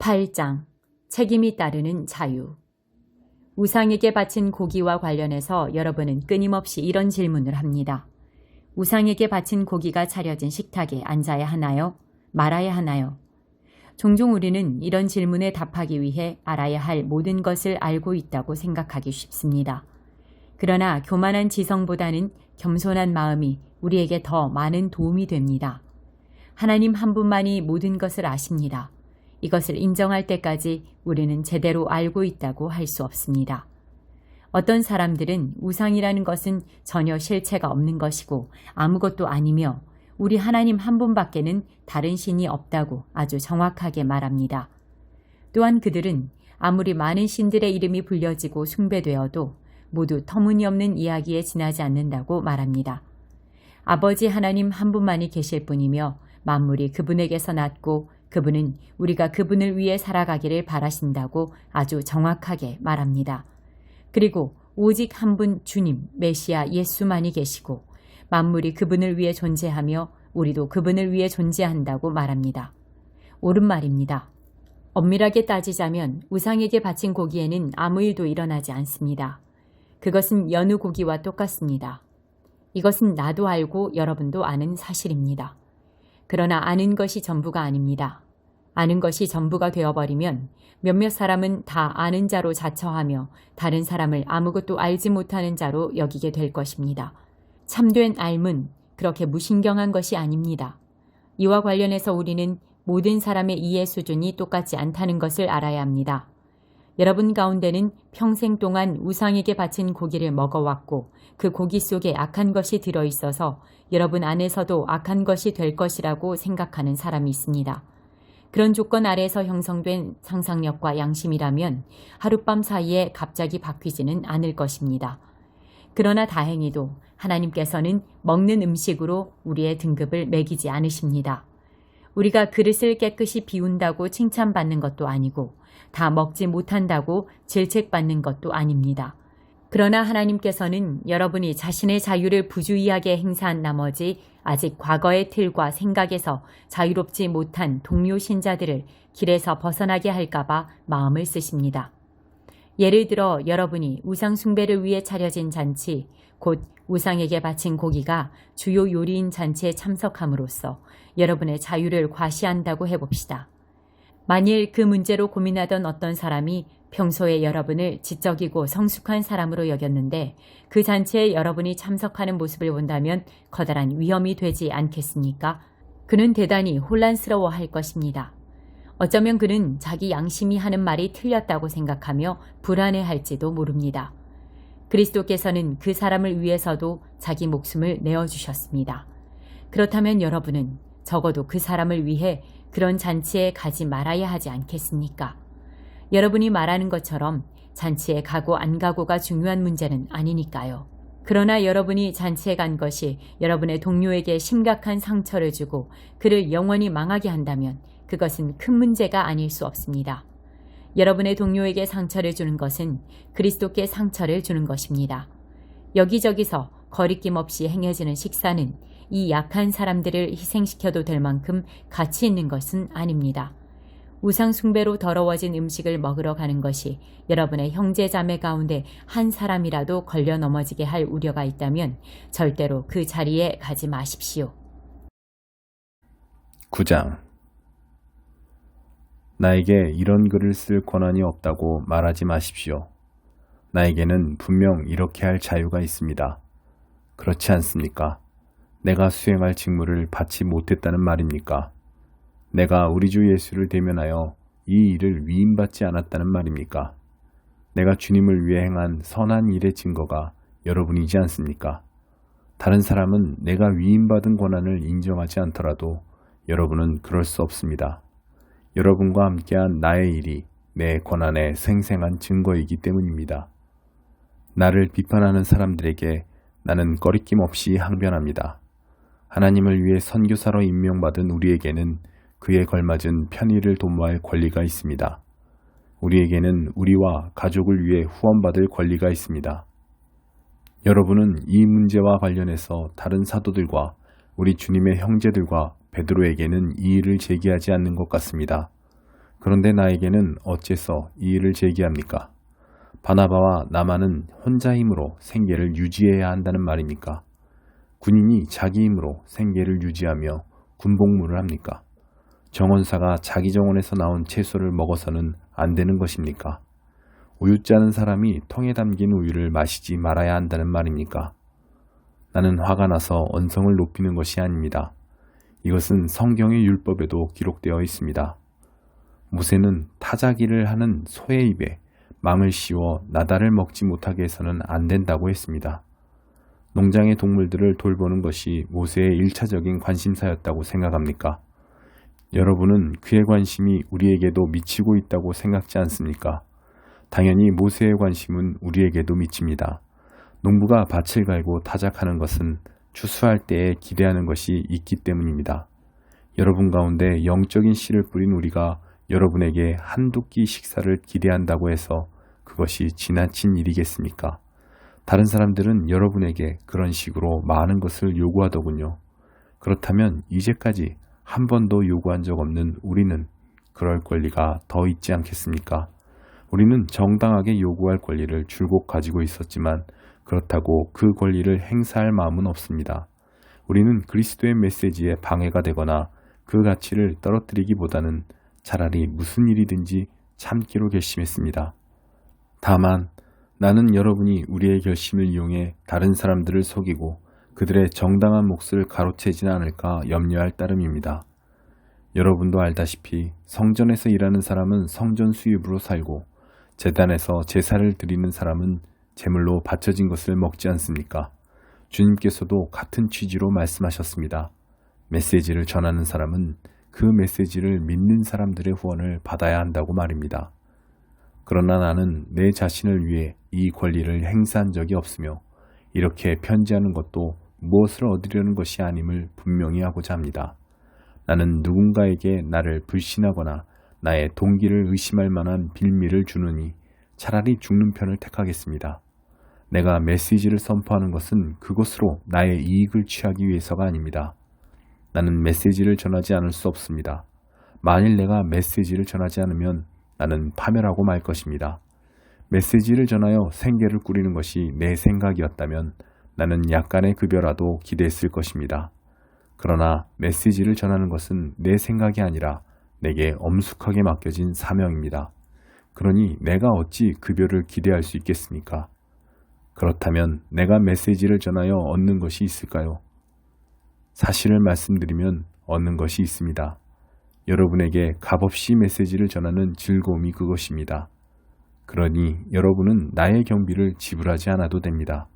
8장 책임이 따르는 자유. 우상에게 바친 고기와 관련해서 여러분은 끊임없이 이런 질문을 합니다. 우상에게 바친 고기가 차려진 식탁에 앉아야 하나요? 말아야 하나요? 종종 우리는 이런 질문에 답하기 위해 알아야 할 모든 것을 알고 있다고 생각하기 쉽습니다. 그러나 교만한 지성보다는 겸손한 마음이 우리에게 더 많은 도움이 됩니다. 하나님 한 분만이 모든 것을 아십니다. 이것을 인정할 때까지 우리는 제대로 알고 있다고 할 수 없습니다. 어떤 사람들은 우상이라는 것은 전혀 실체가 없는 것이고 아무것도 아니며 우리 하나님 한 분밖에는 다른 신이 없다고 아주 정확하게 말합니다. 또한 그들은 아무리 많은 신들의 이름이 불려지고 숭배되어도 모두 터무니없는 이야기에 지나지 않는다고 말합니다. 아버지 하나님 한 분만이 계실 뿐이며 만물이 그분에게서 났고 그분은 우리가 그분을 위해 살아가기를 바라신다고 아주 정확하게 말합니다. 그리고 오직 한 분 주님, 메시아 예수만이 계시고 만물이 그분을 위해 존재하며 우리도 그분을 위해 존재한다고 말합니다. 옳은 말입니다. 엄밀하게 따지자면 우상에게 바친 고기에는 아무 일도 일어나지 않습니다. 그것은 여느 고기와 똑같습니다. 이것은 나도 알고 여러분도 아는 사실입니다. 그러나 아는 것이 전부가 아닙니다. 아는 것이 전부가 되어버리면 몇몇 사람은 다 아는 자로 자처하며 다른 사람을 아무것도 알지 못하는 자로 여기게 될 것입니다. 참된 알문, 그렇게 무신경한 것이 아닙니다. 이와 관련해서 우리는 모든 사람의 이해 수준이 똑같지 않다는 것을 알아야 합니다. 여러분 가운데는 평생 동안 우상에게 바친 고기를 먹어왔고 그 고기 속에 악한 것이 들어있어서 여러분 안에서도 악한 것이 될 것이라고 생각하는 사람이 있습니다. 그런 조건 아래에서 형성된 상상력과 양심이라면 하룻밤 사이에 갑자기 바뀌지는 않을 것입니다. 그러나 다행히도 하나님께서는 먹는 음식으로 우리의 등급을 매기지 않으십니다. 우리가 그릇을 깨끗이 비운다고 칭찬받는 것도 아니고 다 먹지 못한다고 질책받는 것도 아닙니다. 그러나 하나님께서는 여러분이 자신의 자유를 부주의하게 행사한 나머지 아직 과거의 틀과 생각에서 자유롭지 못한 동료 신자들을 길에서 벗어나게 할까봐 마음을 쓰십니다. 예를 들어 여러분이 우상 숭배를 위해 차려진 잔치, 곧 우상에게 바친 고기가 주요 요리인 잔치에 참석함으로써 여러분의 자유를 과시한다고 해봅시다. 만일 그 문제로 고민하던 어떤 사람이 평소에 여러분을 지적이고 성숙한 사람으로 여겼는데 그 잔치에 여러분이 참석하는 모습을 본다면 커다란 위험이 되지 않겠습니까? 그는 대단히 혼란스러워할 것입니다. 어쩌면 그는 자기 양심이 하는 말이 틀렸다고 생각하며 불안해할지도 모릅니다. 그리스도께서는 그 사람을 위해서도 자기 목숨을 내어주셨습니다. 그렇다면 여러분은 적어도 그 사람을 위해 그런 잔치에 가지 말아야 하지 않겠습니까? 여러분이 말하는 것처럼 잔치에 가고 안 가고가 중요한 문제는 아니니까요. 그러나 여러분이 잔치에 간 것이 여러분의 동료에게 심각한 상처를 주고 그를 영원히 망하게 한다면 그것은 큰 문제가 아닐 수 없습니다. 여러분의 동료에게 상처를 주는 것은 그리스도께 상처를 주는 것입니다. 여기저기서 거리낌 없이 행해지는 식사는 이 약한 사람들을 희생시켜도 될 만큼 가치 있는 것은 아닙니다. 우상 숭배로 더러워진 음식을 먹으러 가는 것이 여러분의 형제 자매 가운데 한 사람이라도 걸려 넘어지게 할 우려가 있다면 절대로 그 자리에 가지 마십시오. 9장. 나에게 이런 글을 쓸 권한이 없다고 말하지 마십시오. 나에게는 분명 이렇게 할 자유가 있습니다. 그렇지 않습니까? 내가 수행할 직무를 받지 못했다는 말입니까? 내가 우리 주 예수를 대면하여 이 일을 위임받지 않았다는 말입니까? 내가 주님을 위해 행한 선한 일의 증거가 여러분이지 않습니까? 다른 사람은 내가 위임받은 권한을 인정하지 않더라도 여러분은 그럴 수 없습니다. 여러분과 함께한 나의 일이 내 권한의 생생한 증거이기 때문입니다. 나를 비판하는 사람들에게 나는 꺼리낌 없이 항변합니다. 하나님을 위해 선교사로 임명받은 우리에게는 그에 걸맞은 편의를 도모할 권리가 있습니다. 우리에게는 우리와 가족을 위해 후원받을 권리가 있습니다. 여러분은 이 문제와 관련해서 다른 사도들과 우리 주님의 형제들과 베드로에게는 이의를 제기하지 않는 것 같습니다. 그런데 나에게는 어째서 이 일을 제기합니까? 바나바와 나만은 혼자 힘으로 생계를 유지해야 한다는 말입니까? 군인이 자기 힘으로 생계를 유지하며 군복무를 합니까? 정원사가 자기 정원에서 나온 채소를 먹어서는 안 되는 것입니까? 우유 짜는 사람이 통에 담긴 우유를 마시지 말아야 한다는 말입니까? 나는 화가 나서 언성을 높이는 것이 아닙니다. 이것은 성경의 율법에도 기록되어 있습니다. 모세는 타자기를 하는 소의 입에 망을 씌워 나달을 먹지 못하게 해서는 안 된다고 했습니다. 농장의 동물들을 돌보는 것이 모세의 1차적인 관심사였다고 생각합니까? 여러분은 그의 관심이 우리에게도 미치고 있다고 생각지 않습니까? 당연히 모세의 관심은 우리에게도 미칩니다. 농부가 밭을 갈고 타작하는 것은 추수할 때에 기대하는 것이 있기 때문입니다. 여러분 가운데 영적인 씨를 뿌린 우리가 여러분에게 한두 끼 식사를 기대한다고 해서 그것이 지나친 일이겠습니까? 다른 사람들은 여러분에게 그런 식으로 많은 것을 요구하더군요. 그렇다면 이제까지 한 번도 요구한 적 없는 우리는 그럴 권리가 더 있지 않겠습니까? 우리는 정당하게 요구할 권리를 줄곧 가지고 있었지만 그렇다고 그 권리를 행사할 마음은 없습니다. 우리는 그리스도의 메시지에 방해가 되거나 그 가치를 떨어뜨리기보다는 차라리 무슨 일이든지 참기로 결심했습니다. 다만 나는 여러분이 우리의 결심을 이용해 다른 사람들을 속이고 그들의 정당한 몫을 가로채지는 않을까 염려할 따름입니다. 여러분도 알다시피 성전에서 일하는 사람은 성전 수입으로 살고 제단에서 제사를 드리는 사람은 제물로 바쳐진 것을 먹지 않습니까? 주님께서도 같은 취지로 말씀하셨습니다. 메시지를 전하는 사람은 그 메시지를 믿는 사람들의 후원을 받아야 한다고 말입니다. 그러나 나는 내 자신을 위해 이 권리를 행사한 적이 없으며 이렇게 편지하는 것도 무엇을 얻으려는 것이 아님을 분명히 하고자 합니다. 나는 누군가에게 나를 불신하거나 나의 동기를 의심할 만한 빌미를 주느니 차라리 죽는 편을 택하겠습니다. 내가 메시지를 선포하는 것은 그것으로 나의 이익을 취하기 위해서가 아닙니다. 나는 메시지를 전하지 않을 수 없습니다. 만일 내가 메시지를 전하지 않으면 나는 파멸하고 말 것입니다. 메시지를 전하여 생계를 꾸리는 것이 내 생각이었다면 나는 약간의 급여라도 기대했을 것입니다. 그러나 메시지를 전하는 것은 내 생각이 아니라 내게 엄숙하게 맡겨진 사명입니다. 그러니 내가 어찌 급여를 기대할 수 있겠습니까? 그렇다면 내가 메시지를 전하여 얻는 것이 있을까요? 사실을 말씀드리면 얻는 것이 있습니다. 여러분에게 값없이 메시지를 전하는 즐거움이 그것입니다. 그러니 여러분은 나의 경비를 지불하지 않아도 됩니다.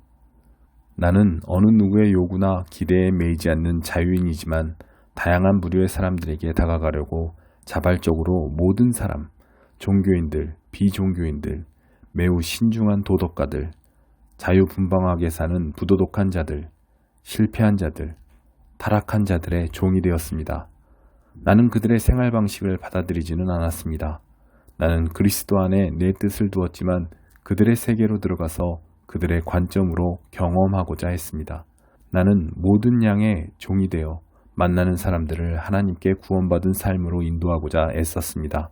나는 어느 누구의 요구나 기대에 매이지 않는 자유인이지만 다양한 부류의 사람들에게 다가가려고 자발적으로 모든 사람, 종교인들, 비종교인들, 매우 신중한 도덕가들, 자유분방하게 사는 부도덕한 자들, 실패한 자들, 타락한 자들의 종이 되었습니다. 나는 그들의 생활 방식을 받아들이지는 않았습니다. 나는 그리스도 안에 내 뜻을 두었지만 그들의 세계로 들어가서 그들의 관점으로 경험하고자 했습니다. 나는 모든 양의 종이 되어 만나는 사람들을 하나님께 구원받은 삶으로 인도하고자 애썼습니다.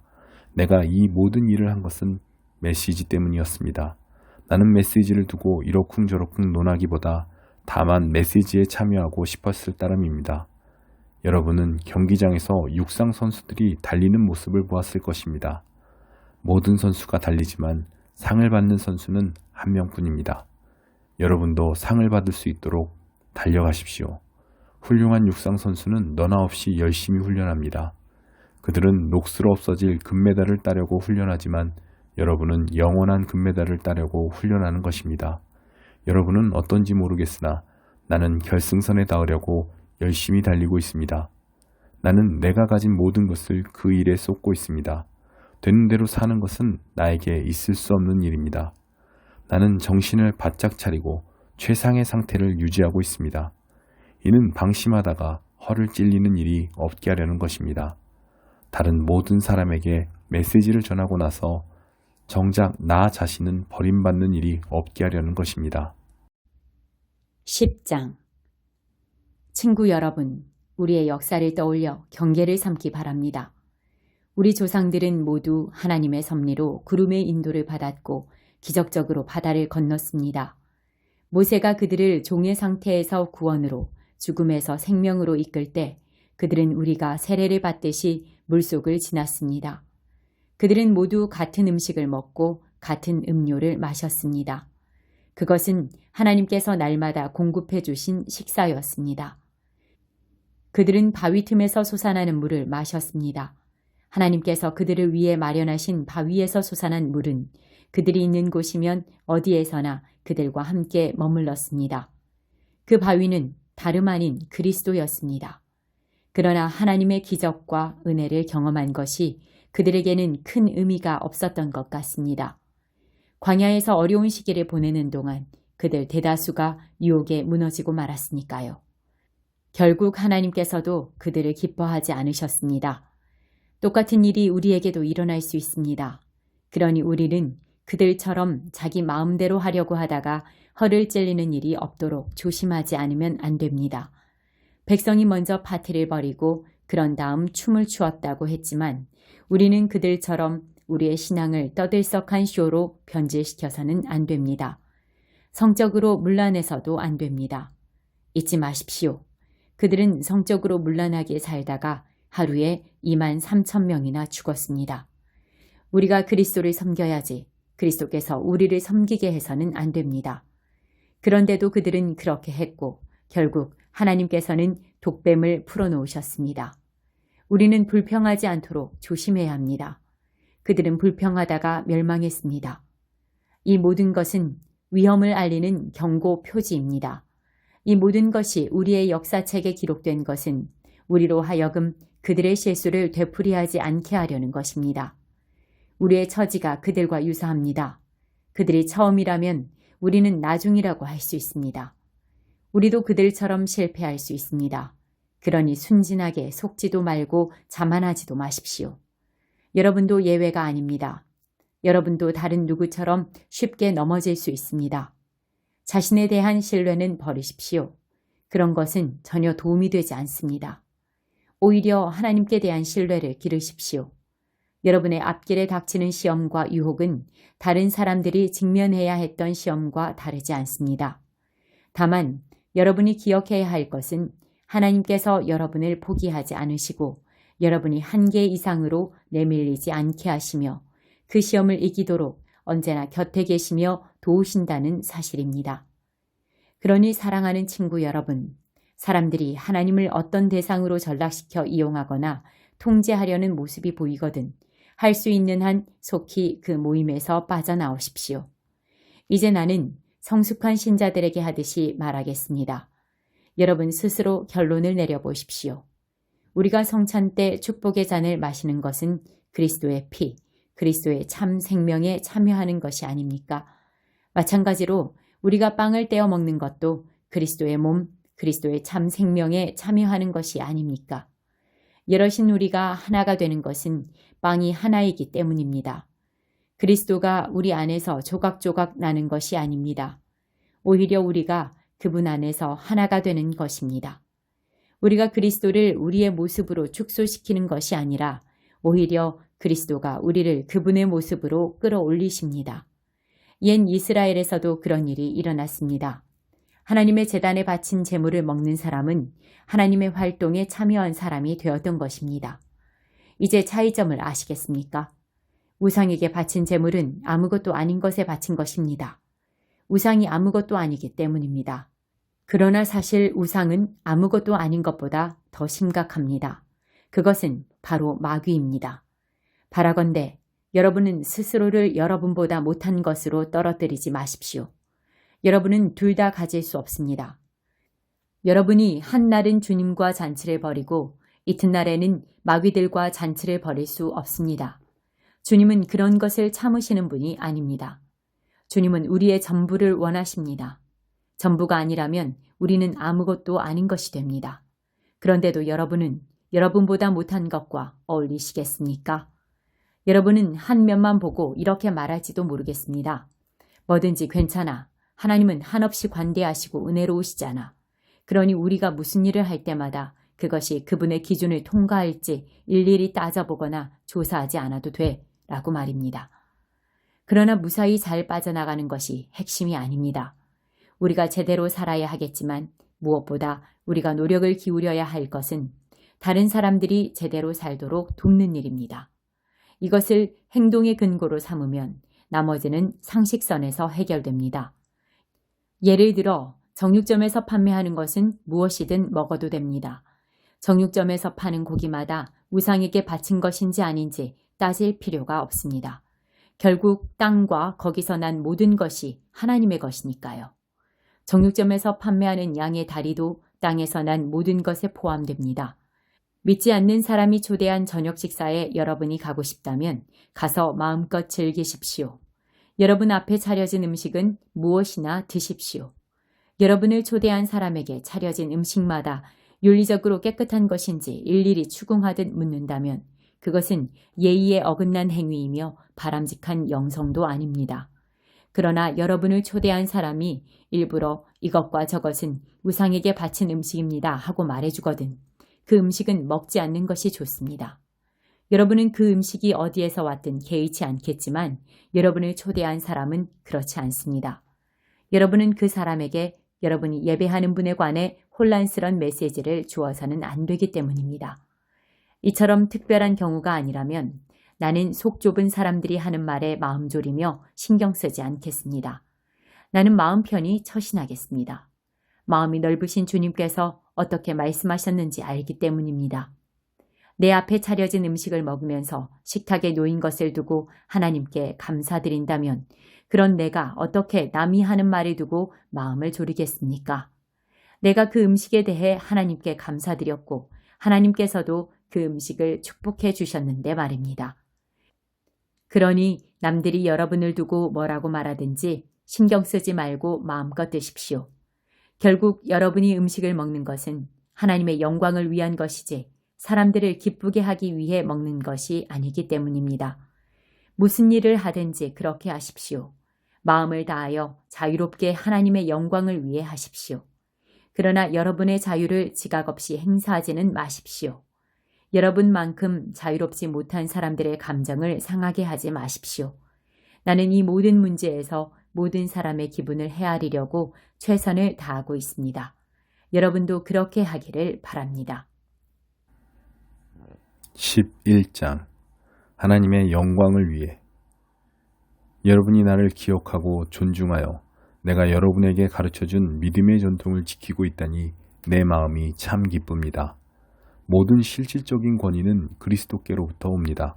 내가 이 모든 일을 한 것은 메시지 때문이었습니다. 나는 메시지를 두고 이러쿵저러쿵 논하기보다 다만 메시지에 참여하고 싶었을 따름입니다. 여러분은 경기장에서 육상 선수들이 달리는 모습을 보았을 것입니다. 모든 선수가 달리지만 상을 받는 선수는 한 명뿐입니다. 여러분도 상을 받을 수 있도록 달려가십시오. 훌륭한 육상 선수는 너나 없이 열심히 훈련합니다. 그들은 녹슬어 없어질 금메달을 따려고 훈련하지만 여러분은 영원한 금메달을 따려고 훈련하는 것입니다. 여러분은 어떤지 모르겠으나 나는 결승선에 닿으려고 열심히 달리고 있습니다. 나는 내가 가진 모든 것을 그 일에 쏟고 있습니다. 되는 대로 사는 것은 나에게 있을 수 없는 일입니다. 나는 정신을 바짝 차리고 최상의 상태를 유지하고 있습니다. 이는 방심하다가 허를 찔리는 일이 없게 하려는 것입니다. 다른 모든 사람에게 메시지를 전하고 나서 정작 나 자신은 버림받는 일이 없게 하려는 것입니다. 10장. 친구 여러분, 우리의 역사를 떠올려 경계를 삼기 바랍니다. 우리 조상들은 모두 하나님의 섭리로 구름의 인도를 받았고 기적적으로 바다를 건넜습니다. 모세가 그들을 종의 상태에서 구원으로, 죽음에서 생명으로 이끌 때 그들은 우리가 세례를 받듯이 물속을 지났습니다. 그들은 모두 같은 음식을 먹고 같은 음료를 마셨습니다. 그것은 하나님께서 날마다 공급해 주신 식사였습니다. 그들은 바위 틈에서 솟아나는 물을 마셨습니다. 하나님께서 그들을 위해 마련하신 바위에서 솟아난 물은 그들이 있는 곳이면 어디에서나 그들과 함께 머물렀습니다. 그 바위는 다름 아닌 그리스도였습니다. 그러나 하나님의 기적과 은혜를 경험한 것이 그들에게는 큰 의미가 없었던 것 같습니다. 광야에서 어려운 시기를 보내는 동안 그들 대다수가 유혹에 무너지고 말았으니까요. 결국 하나님께서도 그들을 기뻐하지 않으셨습니다. 똑같은 일이 우리에게도 일어날 수 있습니다. 그러니 우리는 그들처럼 자기 마음대로 하려고 하다가 허를 찔리는 일이 없도록 조심하지 않으면 안 됩니다. 백성이 먼저 파티를 벌이고 그런 다음 춤을 추었다고 했지만 우리는 그들처럼 우리의 신앙을 떠들썩한 쇼로 변질시켜서는 안 됩니다. 성적으로 문란해서도 안 됩니다. 잊지 마십시오. 그들은 성적으로 문란하게 살다가 하루에 23,000명이나 죽었습니다. 우리가 그리스도를 섬겨야지 그리스도께서 우리를 섬기게 해서는 안 됩니다. 그런데도 그들은 그렇게 했고 결국 하나님께서는 독뱀을 풀어놓으셨습니다. 우리는 불평하지 않도록 조심해야 합니다. 그들은 불평하다가 멸망했습니다. 이 모든 것은 위험을 알리는 경고 표지입니다. 이 모든 것이 우리의 역사책에 기록된 것은 우리로 하여금 그들의 실수를 되풀이하지 않게 하려는 것입니다. 우리의 처지가 그들과 유사합니다. 그들이 처음이라면 우리는 나중이라고 할 수 있습니다. 우리도 그들처럼 실패할 수 있습니다. 그러니 순진하게 속지도 말고 자만하지도 마십시오. 여러분도 예외가 아닙니다. 여러분도 다른 누구처럼 쉽게 넘어질 수 있습니다. 자신에 대한 신뢰는 버리십시오. 그런 것은 전혀 도움이 되지 않습니다. 오히려 하나님께 대한 신뢰를 기르십시오. 여러분의 앞길에 닥치는 시험과 유혹은 다른 사람들이 직면해야 했던 시험과 다르지 않습니다. 다만 여러분이 기억해야 할 것은 하나님께서 여러분을 포기하지 않으시고 여러분이 한계 이상으로 내밀리지 않게 하시며 그 시험을 이기도록 언제나 곁에 계시며 도우신다는 사실입니다. 그러니 사랑하는 친구 여러분, 사람들이 하나님을 어떤 대상으로 전락시켜 이용하거나 통제하려는 모습이 보이거든 할 수 있는 한 속히 그 모임에서 빠져나오십시오. 이제 나는 성숙한 신자들에게 하듯이 말하겠습니다. 여러분 스스로 결론을 내려보십시오. 우리가 성찬 때 축복의 잔을 마시는 것은 그리스도의 피, 그리스도의 참 생명에 참여하는 것이 아닙니까? 마찬가지로 우리가 빵을 떼어 먹는 것도 그리스도의 몸, 그리스도의 참 생명에 참여하는 것이 아닙니까? 여럿인 우리가 하나가 되는 것은 빵이 하나이기 때문입니다. 그리스도가 우리 안에서 조각조각 나는 것이 아닙니다. 오히려 우리가 그분 안에서 하나가 되는 것입니다. 우리가 그리스도를 우리의 모습으로 축소시키는 것이 아니라 오히려 그리스도가 우리를 그분의 모습으로 끌어올리십니다. 옛 이스라엘에서도 그런 일이 일어났습니다. 하나님의 제단에 바친 제물을 먹는 사람은 하나님의 활동에 참여한 사람이 되었던 것입니다. 이제 차이점을 아시겠습니까? 우상에게 바친 제물은 아무것도 아닌 것에 바친 것입니다. 우상이 아무것도 아니기 때문입니다. 그러나 사실 우상은 아무것도 아닌 것보다 더 심각합니다. 그것은 바로 마귀입니다. 바라건대 여러분은 스스로를 여러분보다 못한 것으로 떨어뜨리지 마십시오. 여러분은 둘 다 가질 수 없습니다. 여러분이 한날은 주님과 잔치를 벌이고 이튿날에는 마귀들과 잔치를 벌일 수 없습니다. 주님은 그런 것을 참으시는 분이 아닙니다. 주님은 우리의 전부를 원하십니다. 전부가 아니라면 우리는 아무것도 아닌 것이 됩니다. 그런데도 여러분은 여러분보다 못한 것과 어울리시겠습니까? 여러분은 한 면만 보고 이렇게 말할지도 모르겠습니다. 뭐든지 괜찮아. 하나님은 한없이 관대하시고 은혜로우시잖아. 그러니 우리가 무슨 일을 할 때마다 그것이 그분의 기준을 통과할지 일일이 따져보거나 조사하지 않아도 돼 라고 말입니다. 그러나 무사히 잘 빠져나가는 것이 핵심이 아닙니다. 우리가 제대로 살아야 하겠지만 무엇보다 우리가 노력을 기울여야 할 것은 다른 사람들이 제대로 살도록 돕는 일입니다. 이것을 행동의 근거로 삼으면 나머지는 상식선에서 해결됩니다. 예를 들어 정육점에서 판매하는 것은 무엇이든 먹어도 됩니다. 정육점에서 파는 고기마다 우상에게 바친 것인지 아닌지 따질 필요가 없습니다. 결국 땅과 거기서 난 모든 것이 하나님의 것이니까요. 정육점에서 판매하는 양의 다리도 땅에서 난 모든 것에 포함됩니다. 믿지 않는 사람이 초대한 저녁 식사에 여러분이 가고 싶다면 가서 마음껏 즐기십시오. 여러분 앞에 차려진 음식은 무엇이나 드십시오. 여러분을 초대한 사람에게 차려진 음식마다 윤리적으로 깨끗한 것인지 일일이 추궁하듯 묻는다면 그것은 예의에 어긋난 행위이며 바람직한 영성도 아닙니다. 그러나 여러분을 초대한 사람이 일부러 이것과 저것은 우상에게 바친 음식입니다 하고 말해주거든 그 음식은 먹지 않는 것이 좋습니다. 여러분은 그 음식이 어디에서 왔든 개의치 않겠지만 여러분을 초대한 사람은 그렇지 않습니다. 여러분은 그 사람에게 여러분이 예배하는 분에 관해 혼란스러운 메시지를 주어서는 안 되기 때문입니다. 이처럼 특별한 경우가 아니라면 나는 속 좁은 사람들이 하는 말에 마음 졸이며 신경 쓰지 않겠습니다. 나는 마음 편히 처신하겠습니다. 마음이 넓으신 주님께서 어떻게 말씀하셨는지 알기 때문입니다. 내 앞에 차려진 음식을 먹으면서 식탁에 놓인 것을 두고 하나님께 감사드린다면 그런 내가 어떻게 남이 하는 말을 두고 마음을 졸이겠습니까? 내가 그 음식에 대해 하나님께 감사드렸고 하나님께서도 그 음식을 축복해 주셨는데 말입니다. 그러니 남들이 여러분을 두고 뭐라고 말하든지 신경 쓰지 말고 마음껏 드십시오. 결국 여러분이 음식을 먹는 것은 하나님의 영광을 위한 것이지 사람들을 기쁘게 하기 위해 먹는 것이 아니기 때문입니다. 무슨 일을 하든지 그렇게 하십시오. 마음을 다하여 자유롭게 하나님의 영광을 위해 하십시오. 그러나 여러분의 자유를 지각 없이 행사하지는 마십시오. 여러분만큼 자유롭지 못한 사람들의 감정을 상하게 하지 마십시오. 나는 이 모든 문제에서 모든 사람의 기분을 헤아리려고 최선을 다하고 있습니다. 여러분도 그렇게 하기를 바랍니다. 11장 하나님의 영광을 위해 여러분이 나를 기억하고 존중하여 내가 여러분에게 가르쳐준 믿음의 전통을 지키고 있다니 내 마음이 참 기쁩니다. 모든 실질적인 권위는 그리스도께로부터 옵니다.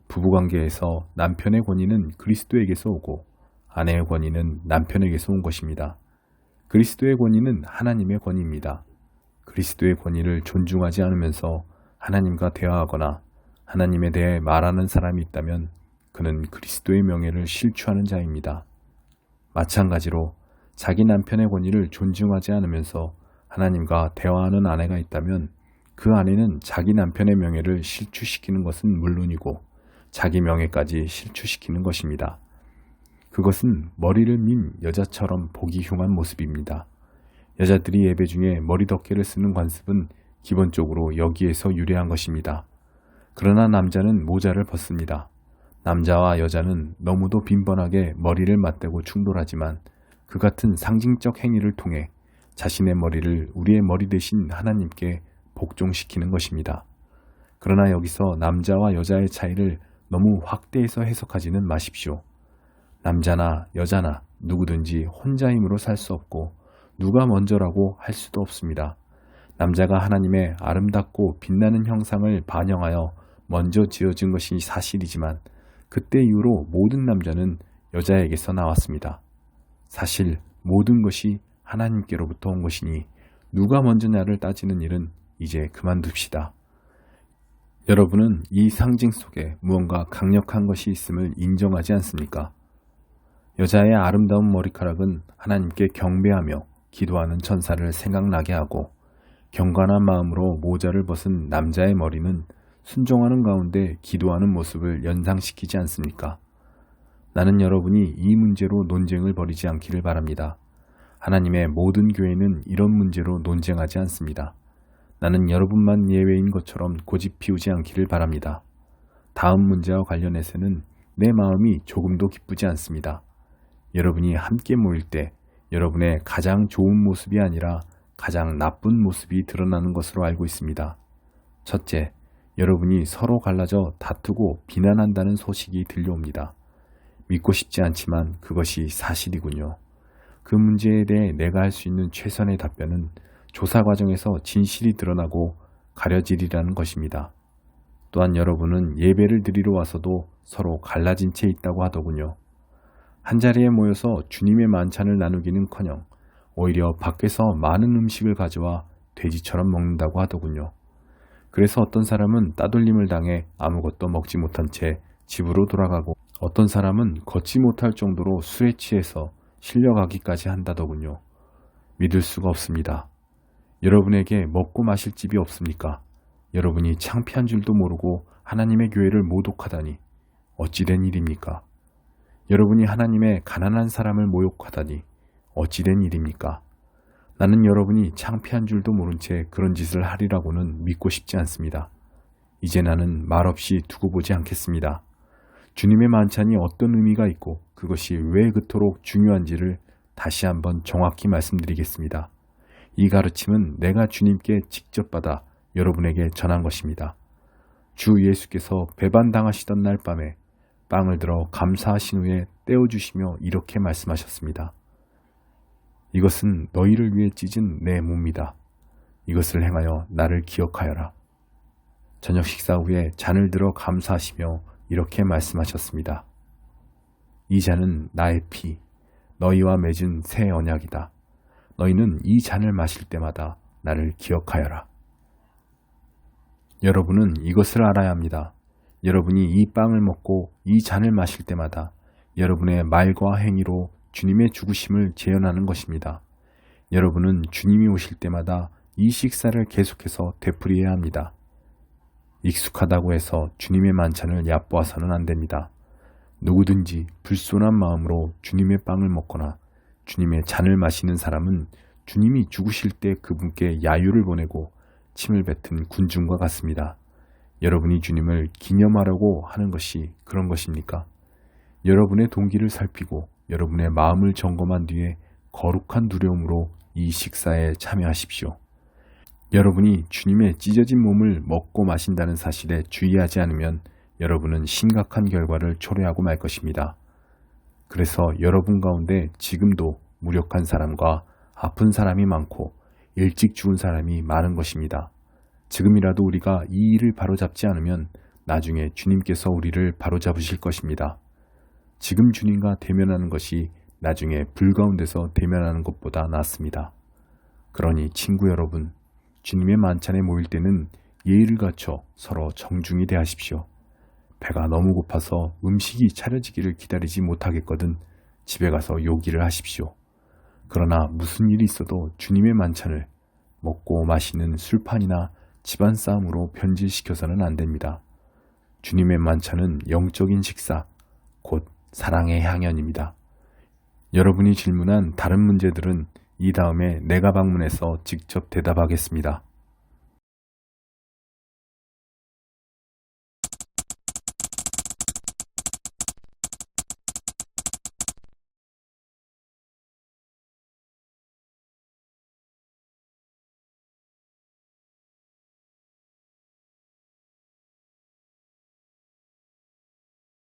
부부관계에서 남편의 권위는 그리스도에게서 오고 아내의 권위는 남편에게서 온 것입니다. 그리스도의 권위는 하나님의 권위입니다. 그리스도의 권위를 존중하지 않으면서 하나님과 대화하거나 하나님에 대해 말하는 사람이 있다면 그는 그리스도의 명예를 실추하는 자입니다. 마찬가지로 자기 남편의 권위를 존중하지 않으면서 하나님과 대화하는 아내가 있다면 그 아내는 자기 남편의 명예를 실추시키는 것은 물론이고 자기 명예까지 실추시키는 것입니다. 그것은 머리를 민 여자처럼 보기 흉한 모습입니다. 여자들이 예배 중에 머리덮개를 쓰는 관습은 기본적으로 여기에서 유래한 것입니다. 그러나 남자는 모자를 벗습니다. 남자와 여자는 너무도 빈번하게 머리를 맞대고 충돌하지만 그 같은 상징적 행위를 통해 자신의 머리를 우리의 머리 대신 하나님께 복종시키는 것입니다. 그러나 여기서 남자와 여자의 차이를 너무 확대해서 해석하지는 마십시오. 남자나 여자나 누구든지 혼자 힘으로 살 수 없고 누가 먼저라고 할 수도 없습니다. 남자가 하나님의 아름답고 빛나는 형상을 반영하여 먼저 지어진 것이 사실이지만 그때 이후로 모든 남자는 여자에게서 나왔습니다. 사실 모든 것이 하나님께로부터 온 것이니 누가 먼저냐를 따지는 일은 이제 그만둡시다. 여러분은 이 상징 속에 무언가 강력한 것이 있음을 인정하지 않습니까? 여자의 아름다운 머리카락은 하나님께 경배하며 기도하는 천사를 생각나게 하고 경건한 마음으로 모자를 벗은 남자의 머리는 순종하는 가운데 기도하는 모습을 연상시키지 않습니까? 나는 여러분이 이 문제로 논쟁을 벌이지 않기를 바랍니다. 하나님의 모든 교회는 이런 문제로 논쟁하지 않습니다. 나는 여러분만 예외인 것처럼 고집 피우지 않기를 바랍니다. 다음 문제와 관련해서는 내 마음이 조금도 기쁘지 않습니다. 여러분이 함께 모일 때 여러분의 가장 좋은 모습이 아니라 가장 나쁜 모습이 드러나는 것으로 알고 있습니다. 첫째, 여러분이 서로 갈라져 다투고 비난한다는 소식이 들려옵니다. 믿고 싶지 않지만 그것이 사실이군요. 그 문제에 대해 내가 할 수 있는 최선의 답변은 조사 과정에서 진실이 드러나고 가려지리라는 것입니다. 또한 여러분은 예배를 드리러 와서도 서로 갈라진 채 있다고 하더군요. 한자리에 모여서 주님의 만찬을 나누기는커녕 오히려 밖에서 많은 음식을 가져와 돼지처럼 먹는다고 하더군요. 그래서 어떤 사람은 따돌림을 당해 아무것도 먹지 못한 채 집으로 돌아가고 어떤 사람은 걷지 못할 정도로 술에 취해서 실려가기까지 한다더군요. 믿을 수가 없습니다. 여러분에게 먹고 마실 집이 없습니까? 여러분이 창피한 줄도 모르고 하나님의 교회를 모독하다니 어찌된 일입니까? 여러분이 하나님의 가난한 사람을 모욕하다니 어찌된 일입니까? 나는 여러분이 창피한 줄도 모른 채 그런 짓을 하리라고는 믿고 싶지 않습니다. 이제 나는 말없이 두고 보지 않겠습니다. 주님의 만찬이 어떤 의미가 있고 그것이 왜 그토록 중요한지를 다시 한번 정확히 말씀드리겠습니다. 이 가르침은 내가 주님께 직접 받아 여러분에게 전한 것입니다. 주 예수께서 배반당하시던 날 밤에 빵을 들어 감사하신 후에 떼어주시며 이렇게 말씀하셨습니다. 이것은 너희를 위해 찢은 내 몸이다. 이것을 행하여 나를 기억하여라. 저녁 식사 후에 잔을 들어 감사하시며 이렇게 말씀하셨습니다. 이 잔은 나의 피, 너희와 맺은 새 언약이다. 너희는 이 잔을 마실 때마다 나를 기억하여라. 여러분은 이것을 알아야 합니다. 여러분이 이 빵을 먹고 이 잔을 마실 때마다 여러분의 말과 행위로 주님의 죽으심을 재현하는 것입니다. 여러분은 주님이 오실 때마다 이 식사를 계속해서 되풀이해야 합니다. 익숙하다고 해서 주님의 만찬을 얕보아서는 안 됩니다. 누구든지 불손한 마음으로 주님의 빵을 먹거나 주님의 잔을 마시는 사람은 주님이 죽으실 때 그분께 야유를 보내고 침을 뱉은 군중과 같습니다. 여러분이 주님을 기념하려고 하는 것이 그런 것입니까? 여러분의 동기를 살피고 여러분의 마음을 점검한 뒤에 거룩한 두려움으로 이 식사에 참여하십시오. 여러분이 주님의 찢어진 몸을 먹고 마신다는 사실에 주의하지 않으면 여러분은 심각한 결과를 초래하고 말 것입니다. 그래서 여러분 가운데 지금도 무력한 사람과 아픈 사람이 많고 일찍 죽은 사람이 많은 것입니다. 지금이라도 우리가 이 일을 바로잡지 않으면 나중에 주님께서 우리를 바로잡으실 것입니다. 지금 주님과 대면하는 것이 나중에 불 가운데서 대면하는 것보다 낫습니다. 그러니 친구 여러분, 주님의 만찬에 모일 때는 예의를 갖춰 서로 정중히 대하십시오. 배가 너무 고파서 음식이 차려지기를 기다리지 못하겠거든 집에 가서 요기를 하십시오. 그러나 무슨 일이 있어도 주님의 만찬을 먹고 마시는 술판이나 집안 싸움으로 변질시켜서는 안 됩니다. 주님의 만찬은 영적인 식사, 곧 사랑의 향연입니다. 여러분이 질문한 다른 문제들은 이 다음에 내가 방문해서 직접 대답하겠습니다.